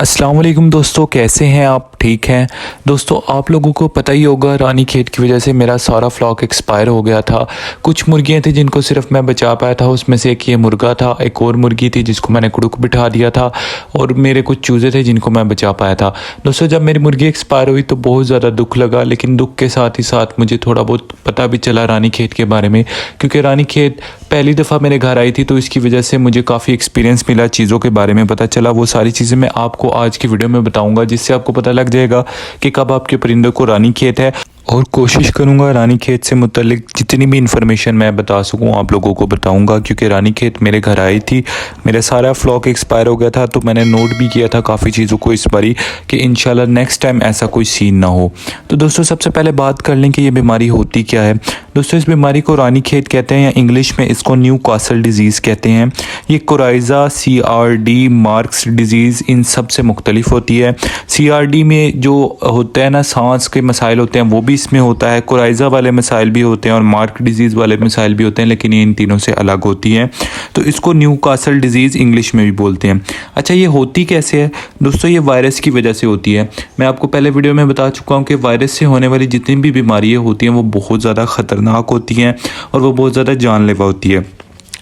अस्सलाम वालेकुम दोस्तों, कैसे हैं आप? ठीक हैं दोस्तों। आप लोगों को पता ही होगा रानी खेत की वजह से मेरा सारा फ्लॉक एक्सपायर हो गया था। कुछ मुर्गियां थी जिनको सिर्फ मैं बचा पाया था, उसमें से एक ये मुर्गा था, एक और मुर्गी थी जिसको मैंने कुड़ुक बिठा दिया था, और मेरे कुछ चूज़े थे जिनको मैं बचा पाया था। दोस्तों, जब मेरी मुर्गी एक्सपायर हुई तो बहुत ज़्यादा दुख लगा, लेकिन दुख के साथ ही साथ मुझे थोड़ा बहुत पता भी चला रानी खेत के बारे में, क्योंकि रानी खेत पहली दफ़ा मेरे घर आई थी, तो इसकी वजह से मुझे काफ़ी एक्सपीरियंस मिला, चीज़ों के बारे में पता चला। वो सारी चीज़ें मैं आपको आज की वीडियो में बताऊंगा, जिससे आपको पता लग जाएगा कि कब आपके परिंदों को रानी खेत है, और कोशिश करूंगा रानी खेत से मुतल्लिक जितनी भी इन्फॉर्मेशन मैं बता सकूं आप लोगों को बताऊंगा, क्योंकि रानी खेत मेरे घर आई थी, मेरा सारा फ्लॉक एक्सपायर हो गया था, तो मैंने नोट भी किया था काफ़ी चीज़ों को इस बारी कि इंशाल्लाह नेक्स्ट टाइम ऐसा कोई सीन ना हो। तो दोस्तों, सबसे पहले बात कर लें कि ये बीमारी होती क्या है। दोस्तों, इस बीमारी को रानी खेत कहते हैं, या इंग्लिश में इसको न्यू कासल डिजीज़ कहते हैं। ये कोराइज़ा, CRD, मार्क्स डिजीज़, इन सब से मुख्तलिफ होती है। CRD में जो होता है ना, सांस के मसाइल होते हैं, वो भी इसमें होता है। कोराइज़ा वाले मसाइल भी होते हैं और मार्क डिजीज़ वाले मसाइल भी होते हैं, लेकिन ये इन तीनों से अलग होती हैं। तो इसको न्यू कासल डिजीज़ इंग्लिश में भी बोलते हैं। अच्छा, ये होती कैसे है दोस्तों? ये वायरस की वजह से होती है। मैं आपको पहले वीडियो में बता चुका हूँ कि वायरस से होने वाली जितनी भी बीमारियाँ होती हैं वो बहुत ज़्यादा ख़तरनाक होती हैं और वो बहुत ज़्यादा जानलेवा होती है।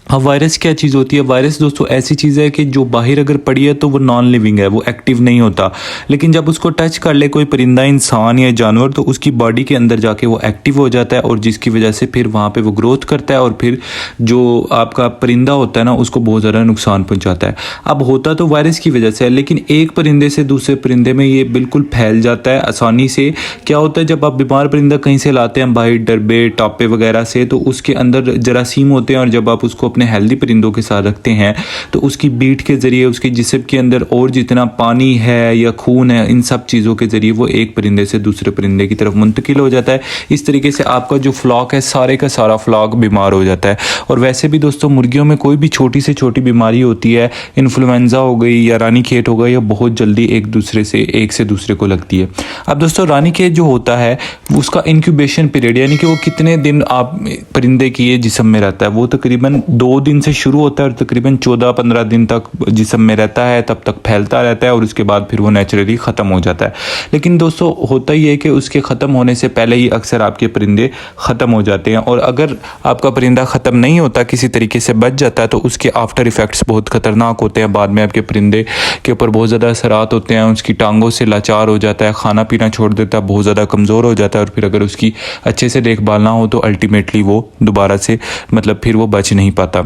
अब वायरस क्या चीज़ होती है? वायरस दोस्तों ऐसी चीज़ है कि जो बाहर अगर पड़ी है तो वो नॉन लिविंग है, वो एक्टिव नहीं होता, लेकिन जब उसको टच कर ले कोई परिंदा, इंसान या जानवर, तो उसकी बॉडी के अंदर जाके वो एक्टिव हो जाता है, और जिसकी वजह से फिर वहाँ पे वो ग्रोथ करता है, और फिर जो आपका परिंदा होता है ना, उसको बहुत ज़्यादा नुकसान पहुँचाता है। अब होता तो वायरस की वजह से है, लेकिन एक परिंदे से दूसरे परिंदे में ये बिल्कुल फैल जाता है आसानी से। क्या होता है, जब आप बीमार परिंदा कहीं से लाते हैं, बाहर डरबे टापे वगैरह से, तो उसके अंदर जरासीम होते हैं, और जब आप उसको हेल्दी परिंदों के साथ रखते हैं तो उसकी बीट के ज़रिए, उसके जिस्म के अंदर और जितना पानी है या खून है, इन सब चीज़ों के ज़रिए वो एक परिंदे से दूसरे परिंदे की तरफ मुंतकिल हो जाता है। इस तरीके से आपका जो फ्लॉक है, सारे का सारा फ्लॉक बीमार हो जाता है। और वैसे भी दोस्तों, मुर्गियों में कोई भी छोटी से छोटी बीमारी होती है, इन्फ्लुएंजा हो गई या रानी खेत हो गई, या बहुत जल्दी एक से दूसरे को लगती है। अब दोस्तों, रानी खेत जो होता है उसका इंक्यूबेशन पीरियड, यानी कि वो कितने दिन आप परिंदे की जिस्म में रहता है, वो तकरीबन 2 दिन से शुरू होता है और तकरीबन 14-15 दिन तक जिस्म में रहता है, तब तक फैलता रहता है, और उसके बाद फिर वो नेचुरली ख़त्म हो जाता है। लेकिन दोस्तों, होता ही है कि उसके ख़त्म होने से पहले ही अक्सर आपके परिंदे ख़त्म हो जाते हैं, और अगर आपका परिंदा ख़त्म नहीं होता, किसी तरीके से बच जाता है, तो उसके आफ्टर इफ़ेक्ट्स बहुत ख़तरनाक होते हैं। बाद में आपके परिंदे के ऊपर बहुत ज़्यादा असरात होते हैं, उसकी टांगों से लाचार हो जाता है, खाना पीना छोड़ देता है, बहुत ज़्यादा कमज़ोर हो जाता है, और फिर अगर उसकी अच्छे से देखभाल ना हो तो अल्टीमेटली वो दोबारा से फिर वो बच नहीं पाता।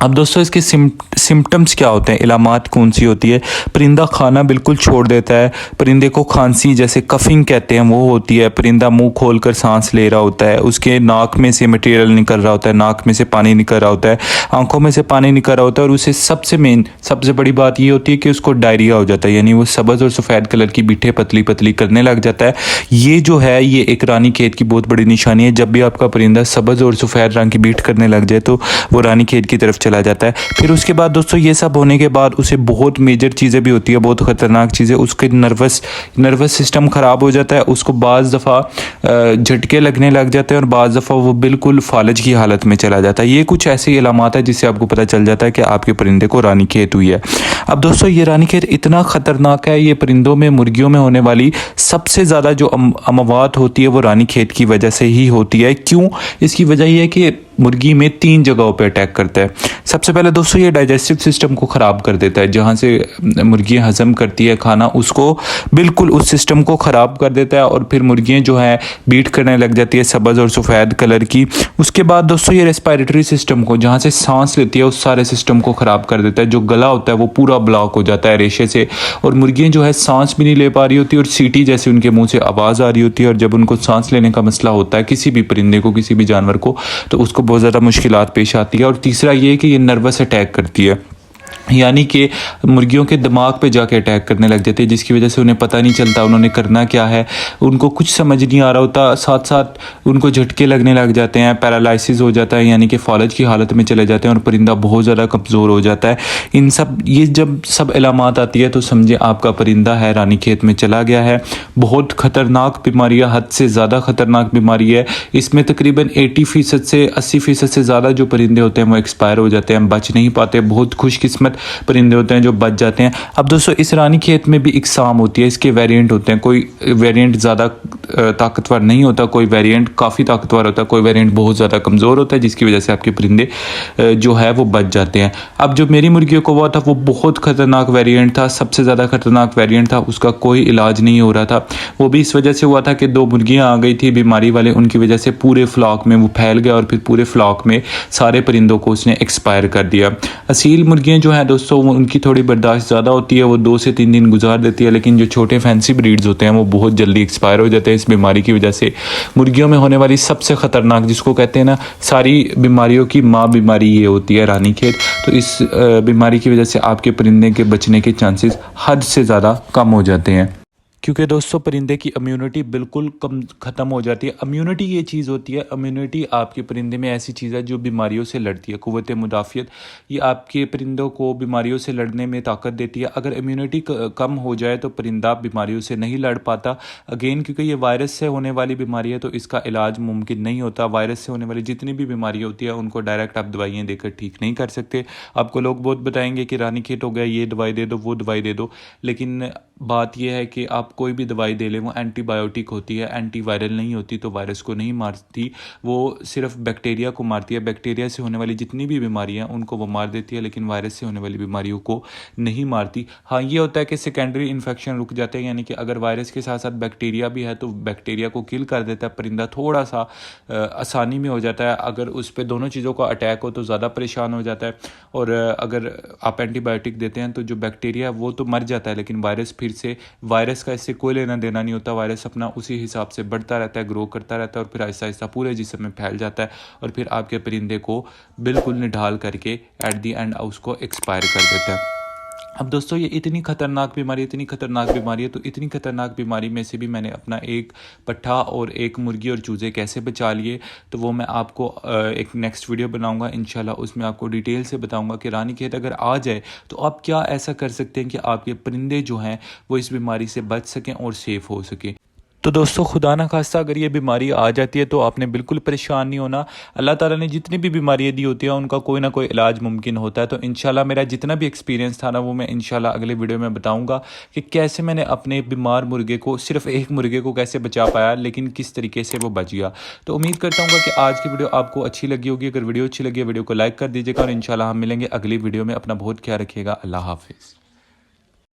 अब दोस्तों, इसके सिम्टम्स क्या होते हैं, इलामात कौन सी होती है? परिंदा खाना बिल्कुल छोड़ देता है, परिंदे को खांसी, जैसे कफिंग कहते हैं, वो होती है। परिंदा मुंह खोलकर सांस ले रहा होता है, उसके नाक में से मटेरियल निकल रहा होता है, नाक में से पानी निकल रहा होता है, आंखों में से पानी निकल रहा होता है, और उसे सबसे बड़ी बात ये होती है कि उसको डायरिया हो जाता है, यानी वो सब्ज़ और सफ़ेद कलर की बीठे पतली पतली करने लग जाता है। ये जो है, ये एक रानी खेत की बहुत बड़ी निशानी है। जब भी आपका परिंदा सब्ज़ और सफ़ेद रंग की बीठ करने लग जाए तो वो रानी खेत की तरफ चला जाता है। फिर उसके बाद दोस्तों, ये सब होने के बाद उसे बहुत मेजर चीज़ें भी होती है, बहुत ख़तरनाक चीज़ें, उसके नर्वस सिस्टम ख़राब हो जाता है, उसको बाज़ दफ़ा झटके लगने लग जाते हैं, और बाज़ दफ़ा वो बिल्कुल फालज की हालत में चला जाता है। ये कुछ ऐसी इलामात है जिससे आपको पता चल जाता है कि आपके परिंदे को रानी खेत हुई है। अब दोस्तों, ये रानी खेत इतना ख़तरनाक है, ये परिंदों में, मुर्गियों में होने वाली सबसे ज़्यादा जो अमवात होती है वो रानी खेत की वजह से ही होती है। क्यों? इसकी वजह यह है कि मुर्गी में 3 जगहों पे अटैक करता है। सबसे पहले दोस्तों, ये डाइजेस्टिव सिस्टम को ख़राब कर देता है, जहाँ से मुर्गियाँ हज़म करती है खाना, उसको बिल्कुल उस सिस्टम को ख़राब कर देता है, और फिर मुर्गियाँ जो है बीट करने लग जाती है सब्ज़ और सफ़ेद कलर की। उसके बाद दोस्तों, ये रेस्पिरेटरी सिस्टम को, जहाँ से सांस लेती है, उस सारे सिस्टम को ख़राब कर देता है। जो गला होता है वो पूरा ब्लॉक हो जाता है रेशे से, और मुर्गियाँ जो है सांस भी नहीं ले पा रही होती, और सीटी जैसे उनके मुँह से आवाज़ आ रही होती है, और जब उनको सांस लेने का मसला होता है किसी भी परिंदे को, किसी भी जानवर को, तो उसको बहुत ज़्यादा मुश्किलात पेश आती है। और तीसरा ये कि ये नर्वस अटैक करती है, यानी कि मुर्गियों के दिमाग पे जाके अटैक करने लग जाती है, जिसकी वजह से उन्हें पता नहीं चलता उन्होंने करना क्या है, उनको कुछ समझ नहीं आ रहा होता, साथ साथ उनको झटके लगने लग जाते हैं, पैरालिसिस हो जाता है, यानी कि फौलज की हालत में चले जाते हैं, और परिंदा बहुत ज़्यादा कमज़ोर हो जाता है। ये जब सब इलामात आती है तो समझे आपका परिंदा है रानी खेत में चला गया है। बहुत ख़तरनाक बीमारी है, हद से ज़्यादा ख़तरनाक बीमारी है। इसमें तकरीबन 80% से 80% से ज़्यादा जो परिंदे होते हैं वो एक्सपायर हो जाते हैं, बच नहीं पाते। बहुत खुशकिस्मत परिंदे होते हैं जो बच जाते हैं। अब दोस्तों इस रानीखेत में भी इकसाम होती है, इसके वेरिएंट होते हैं। कोई वेरिएंट ज़्यादा ताकतवर नहीं होता, कोई वेरिएंट काफ़ी ताकतवर होता है, कोई वेरिएंट बहुत ज़्यादा कमज़ोर होता है, जिसकी वजह से आपके परिंदे जो है वो बच जाते हैं। अब जो मेरी मुर्गियों को हुआ था वो बहुत ख़तरनाक वेरिएंट था, सबसे ज़्यादा ख़तरनाक वेरिएंट था, उसका कोई इलाज नहीं हो रहा था। वो भी इस वजह से हुआ था कि 2 मुर्गियाँ आ गई थी बीमारी वाले, उनकी वजह से पूरे फ्लॉक में वो फैल गया और फिर पूरे फ्लॉक में सारे परिंदों को उसने एक्सपायर कर दिया। असील मुर्गियाँ जो हैं दोस्तों वो उनकी थोड़ी बर्दाश्त ज़्यादा होती है, वो 2 से 3 दिन गुजार देती है, लेकिन जो छोटे फैंसी ब्रीड्स होते हैं वो बहुत जल्दी एक्सपायर हो जाते हैं इस बीमारी की वजह से। मुर्गियों में होने वाली सबसे ख़तरनाक, जिसको कहते हैं ना सारी बीमारियों की माँ बीमारी, ये होती है रानीखेत। तो इस बीमारी की वजह से आपके परिंदे के बचने के चांसेस हद से ज़्यादा कम हो जाते हैं, क्योंकि दोस्तों परिंदे की इम्यूनिटी बिल्कुल ख़त्म हो जाती है। इम्यूनिटी ये चीज़ होती है, इम्यूनिटी आपके परिंदे में ऐसी चीज़ है जो बीमारियों से लड़ती है। क़ुव्वत मुदाफ़ियत ये आपके परिंदों को बीमारियों से लड़ने में ताकत देती है। अगर इम्यूनिटी कम हो जाए तो परिंदा बीमारियों से नहीं लड़ पाता। अगेन क्योंकि ये वायरस से होने वाली बीमारी है तो इसका इलाज मुमकिन नहीं होता। वायरस से होने वाली जितनी भी बीमारी होती है उनको डायरेक्ट आप दवाइयाँ देकर ठीक नहीं कर सकते। आपको लोग बहुत बताएंगे कि रानीखेत हो गया, ये दवाई दे दो, वो दवाई दे दो, लेकिन बात यह है कि आप कोई भी दवाई दे लें वो एंटीबायोटिक होती है, एंटीवायरल नहीं होती, तो वायरस को नहीं मारती, वो सिर्फ बैक्टीरिया को मारती है। बैक्टीरिया से होने वाली जितनी भी बीमारियां उनको वो मार देती है, लेकिन वायरस से होने वाली बीमारियों को नहीं मारती। हाँ, ये होता है कि सेकेंडरी इन्फेक्शन रुक जाते हैं, यानी कि अगर वायरस के साथ साथ बैक्टीरिया भी है तो बैक्टीरिया को किल कर देता है। परिंदा थोड़ा सा आसानी में हो जाता है। अगर उस पर दोनों चीज़ों का अटैक हो तो ज़्यादा परेशान हो जाता है, और अगर आप एंटीबायोटिक देते हैं तो जो बैक्टीरिया है वो तो मर जाता है, लेकिन वायरस फिर से, वायरस का इससे कोई लेना देना नहीं होता। वायरस अपना उसी हिसाब से बढ़ता रहता है, ग्रो करता रहता है, और फिर आहिस्ता आहिस्ता पूरे जिस्म में फैल जाता है, और फिर आपके परिंदे को बिल्कुल निढाल करके एट दी एंड उसको एक्सपायर कर देता है। अब दोस्तों ये इतनी ख़तरनाक बीमारी है, तो इतनी ख़तरनाक बीमारी में से भी मैंने अपना एक पट्ठा और एक मुर्गी और चूज़े कैसे बचा लिए, तो वो मैं आपको एक नेक्स्ट वीडियो बनाऊंगा इंशाल्लाह। उसमें आपको डिटेल से बताऊंगा कि रानीखेत अगर आ जाए तो आप क्या ऐसा कर सकते हैं कि आपके परिंदे जो हैं वो इस बीमारी से बच सकें और सेफ़ हो सकें। तो दोस्तों खुदा ना खास्ता अगर ये बीमारी आ जाती है तो आपने बिल्कुल परेशान नहीं होना। अल्लाह ताला ने जितनी भी बीमारियाँ दी होती हैं उनका कोई ना कोई इलाज मुमकिन होता है। तो इंशाल्लाह मेरा जितना भी एक्सपीरियंस था ना वो मैं इंशाल्लाह अगले वीडियो में बताऊंगा कि कैसे मैंने अपने बीमार मुर्गे को, सिर्फ एक मुर्गे को कैसे बचा पाया, लेकिन किस तरीके से वो बच गया। तो उम्मीद करता हूँ कि आज की वीडियो आपको अच्छी लगी होगी। अगर वीडियो अच्छी लगी है वीडियो को लाइक कर दीजिएगा, और इंशाल्लाह हम मिलेंगे अगली वीडियो में। अपना बहुत ख्याल रखिएगा। अल्लाह हाफिज़।